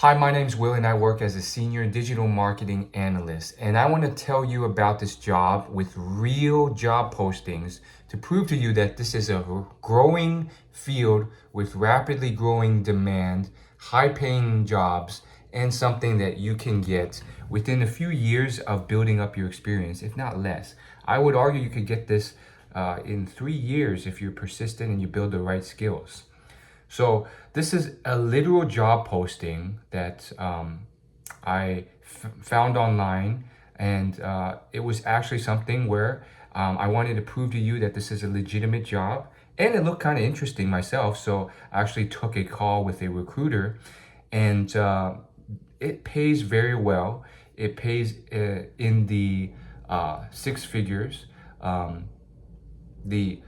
Hi, my name's Will and I work as a senior digital marketing analyst. And I want to tell you about this job with real job postings to prove to you that this is a growing field with rapidly growing demand, high paying jobs, and something that you can get within a few years of building up your experience, if not less. I would argue you could get this in 3 years if you're persistent and you build the right skills. So this is a literal job posting that I found online, and it was actually something where I wanted to prove to you that this is a legitimate job, and it looked kind of interesting myself. So I actually took a call with a recruiter, and it pays very well. It pays in the six figures. The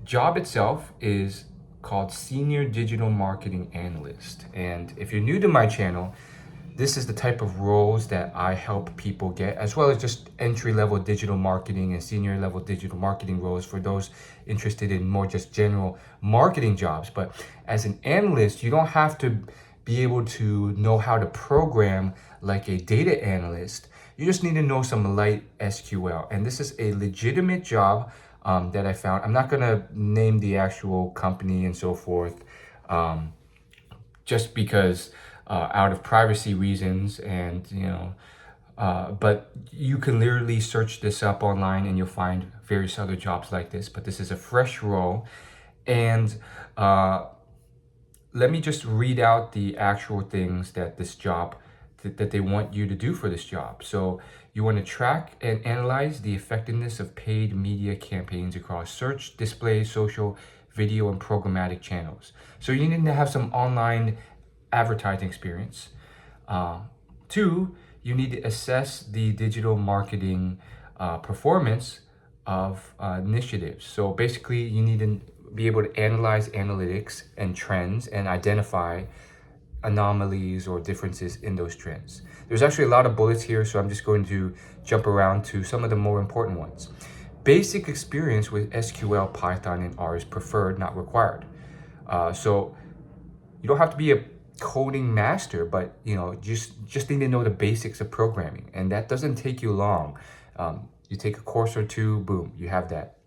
job itself is called Senior Digital Marketing Analyst. And if you're new to my channel, this is the type of roles that I help people get, as well as just entry-level digital marketing and senior-level digital marketing roles for those interested in more just general marketing jobs. But as an analyst, you don't have to be able to know how to program like a data analyst. You just need to know some light SQL. And this is a legitimate job that I found. I'm not gonna name the actual company and so forth, just because out of privacy reasons, and but you can literally search this up online and you'll find various other jobs like this. But this is a fresh role, and let me just read out the actual things that this job that they want you to do for this job. So you want to track and analyze the effectiveness of paid media campaigns across search, display, social, video, and programmatic channels. So you need to have some online advertising experience. Two, you need to assess the digital marketing performance of initiatives. So basically, you need to be able to analyze analytics and trends and identify anomalies or differences in those trends. There's actually a lot of bullets here, so I'm just going to jump around to some of the more important ones. Basic experience with SQL, Python, and R is preferred, not required. So you don't have to be a coding master, but just need to know the basics of programming, and that doesn't take you long. You take a course or two, boom, you have that.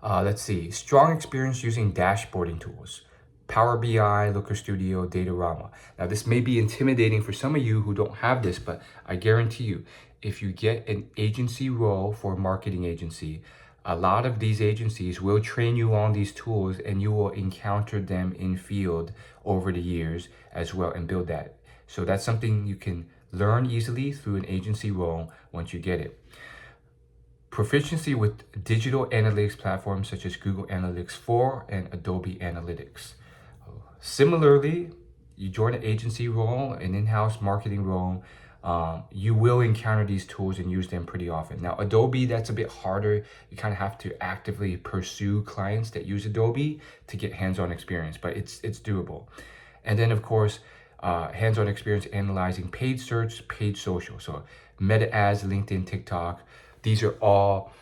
Let's see, strong experience using dashboarding tools. Power BI, Looker Studio, Datorama. Now, this may be intimidating for some of you who don't have this, but I guarantee you, if you get an agency role for a marketing agency, a lot of these agencies will train you on these tools and you will encounter them in field over the years as well and build that. So that's something you can learn easily through an agency role once you get it. Proficiency with digital analytics platforms such as Google Analytics 4 and Adobe Analytics. Similarly, you join an agency role, an in-house marketing role, you will encounter these tools and use them pretty often. Now, Adobe, that's a bit harder. You kind of have to actively pursue clients that use Adobe to get hands-on experience, but it's doable. And then, of course, hands-on experience analyzing paid search, paid social. So Meta ads, LinkedIn, TikTok. These are all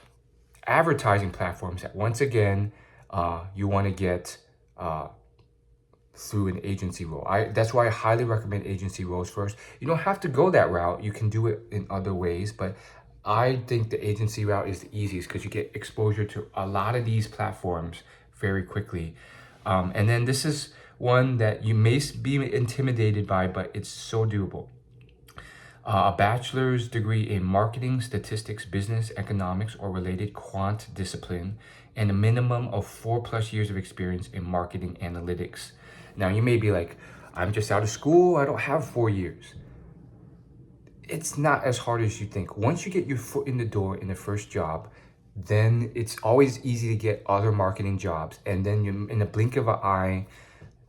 advertising platforms that, once again, you want to get through an agency role. That's why I highly recommend agency roles first. You don't have to go that route. You can do it in other ways, but I think the agency route is the easiest because you get exposure to a lot of these platforms very quickly. And then this is one that you may be intimidated by, but it's so doable. A bachelor's degree in marketing, statistics, business, economics, or related quant discipline, and a minimum of 4+ years of experience in marketing analytics. Now, you may be like, I'm just out of school, I don't have 4 years. It's not as hard as you think. Once you get your foot in the door in the first job, then it's always easy to get other marketing jobs. And then in the blink of an eye,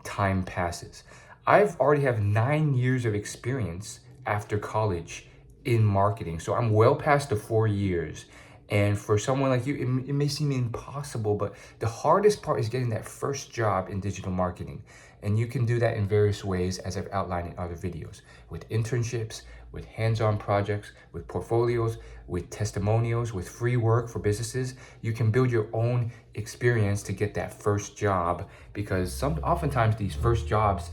time passes. I've already have 9 years of experience after college in marketing. So I'm well past the 4 years. And for someone like you, it may seem impossible, but the hardest part is getting that first job in digital marketing. And you can do that in various ways, as I've outlined in other videos, with internships, with hands-on projects, with portfolios, with testimonials, with free work for businesses. You can build your own experience to get that first job, because oftentimes these first jobs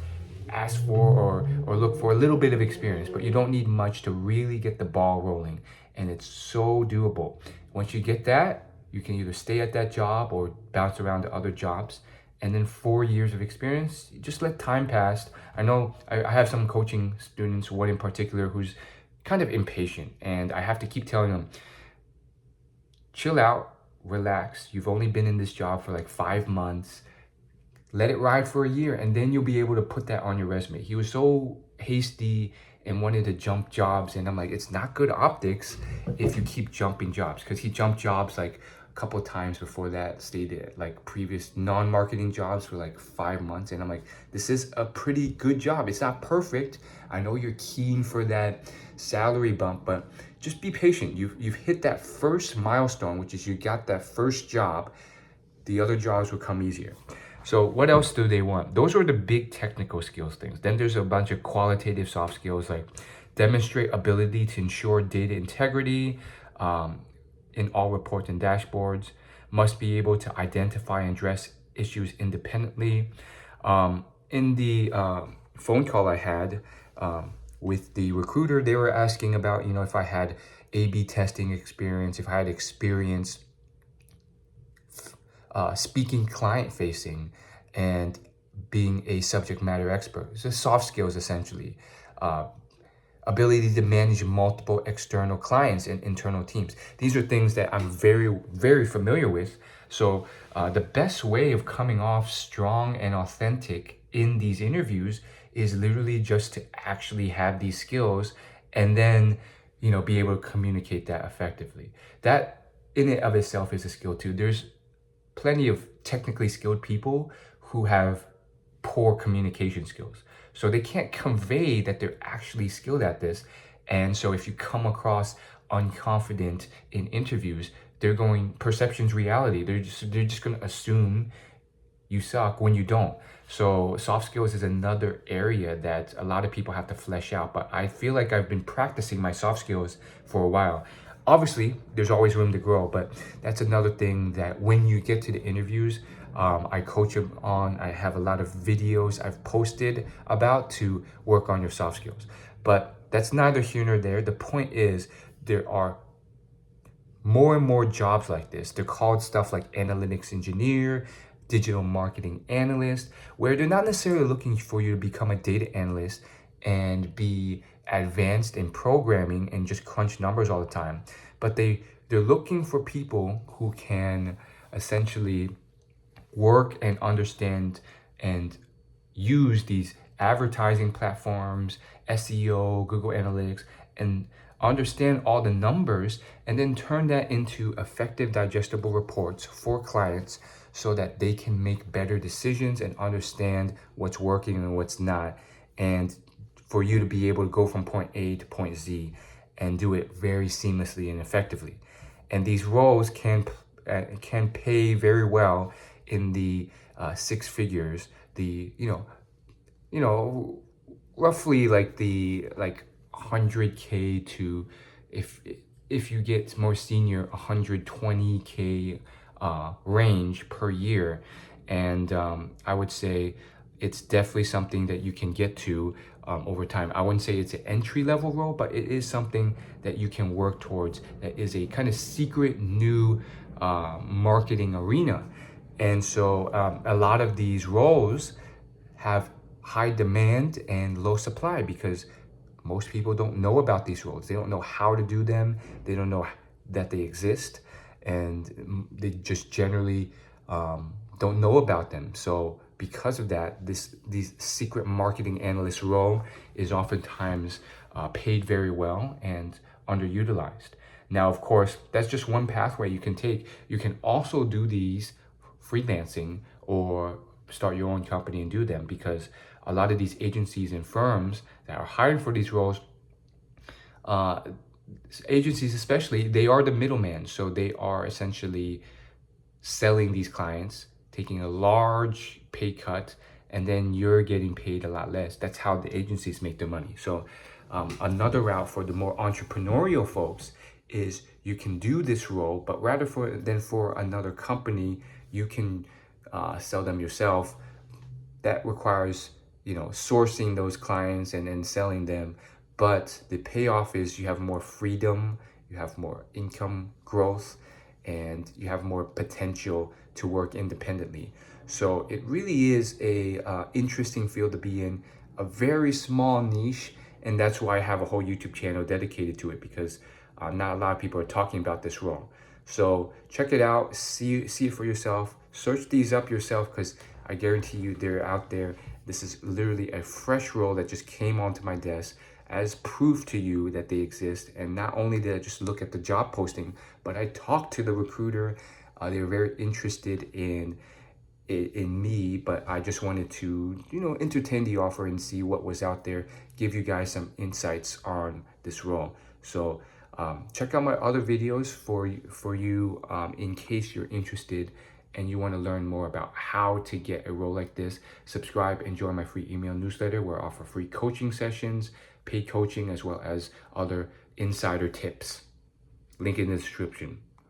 ask for or look for a little bit of experience, but you don't need much to really get the ball rolling. And it's so doable. Once you get that, you can either stay at that job or bounce around to other jobs. And then 4 years of experience, you just let time pass. I know I have some coaching students, one in particular, who's kind of impatient. And I have to keep telling them, chill out, relax. You've only been in this job for like 5 months. Let it ride for a year, and then you'll be able to put that on your resume. He was so hasty and wanted to jump jobs, and I'm like, it's not good optics if you keep jumping jobs, because he jumped jobs like a couple of times before that, stayed at like previous non-marketing jobs for like 5 months, and I'm like, this is a pretty good job. It's not perfect. I know you're keen for that salary bump, but just be patient. You've hit that first milestone, which is you got that first job. The other jobs will come easier. So what else do they want? Those are the big technical skills things. Then there's a bunch of qualitative soft skills, like demonstrate ability to ensure data integrity in all reports and dashboards, must be able to identify and address issues independently. In the phone call I had with the recruiter, they were asking about, if I had A/B testing experience, if I had experience speaking client facing and being a subject matter expert. It's just soft skills, essentially. Ability to manage multiple external clients and internal teams. These are things that I'm very, very familiar with. So the best way of coming off strong and authentic in these interviews is literally just to actually have these skills, and then be able to communicate that effectively. That in and of itself is a skill too. There's plenty of technically skilled people who have poor communication skills. So they can't convey that they're actually skilled at this. And so if you come across unconfident in interviews, perception's reality. They're just going to assume you suck when you don't. So soft skills is another area that a lot of people have to flesh out, but I feel like I've been practicing my soft skills for a while. Obviously, there's always room to grow, but that's another thing that when you get to the interviews, I coach them on. I have a lot of videos I've posted about to work on your soft skills. But that's neither here nor there. The point is, there are more and more jobs like this. They're called stuff like analytics engineer, digital marketing analyst, where they're not necessarily looking for you to become a data analyst and be advanced in programming and just crunch numbers all the time. But they're looking for people who can essentially work and understand and use these advertising platforms, SEO, Google Analytics, and understand all the numbers, and then turn that into effective, digestible reports for clients so that they can make better decisions and understand what's working and what's not, and for you to be able to go from point A to point Z and do it very seamlessly and effectively. And these roles can pay very well in the six figures, roughly like 100K to, if you get more senior, 120K range per year. And I would say it's definitely something that you can get to over time. I wouldn't say it's an entry level role, but it is something that you can work towards, that is a kind of secret new marketing arena. And so a lot of these roles have high demand and low supply because most people don't know about these roles. They don't know how to do them. They don't know that they exist, and they just generally don't know about them. So because of that, these secret marketing analyst role is oftentimes paid very well and underutilized. Now, of course, that's just one pathway you can take. You can also do these freelancing or start your own company and do them, because a lot of these agencies and firms that are hiring for these roles, agencies especially, they are the middleman. So they are essentially selling these clients, taking a large pay cut, and then you're getting paid a lot less. That's how the agencies make their money. So another route for the more entrepreneurial folks is you can do this role, but rather than for another company, you can sell them yourself. That requires sourcing those clients and then selling them. But the payoff is you have more freedom, you have more income growth, and you have more potential to work independently. So it really is a interesting field to be in, a very small niche, and that's why I have a whole YouTube channel dedicated to it, because not a lot of people are talking about this role. So check it out, see it for yourself, search these up yourself, because I guarantee you they're out there. This is literally a fresh role that just came onto my desk as proof to you that they exist. And not only did I just look at the job posting, but I talked to the recruiter. They were very interested in me, but I just wanted to, entertain the offer and see what was out there, give you guys some insights on this role. So check out my other videos for you in case you're interested and you want to learn more about how to get a role like this. Subscribe and join my free email newsletter where I offer free coaching sessions, paid coaching, as well as other insider tips. Link in the description.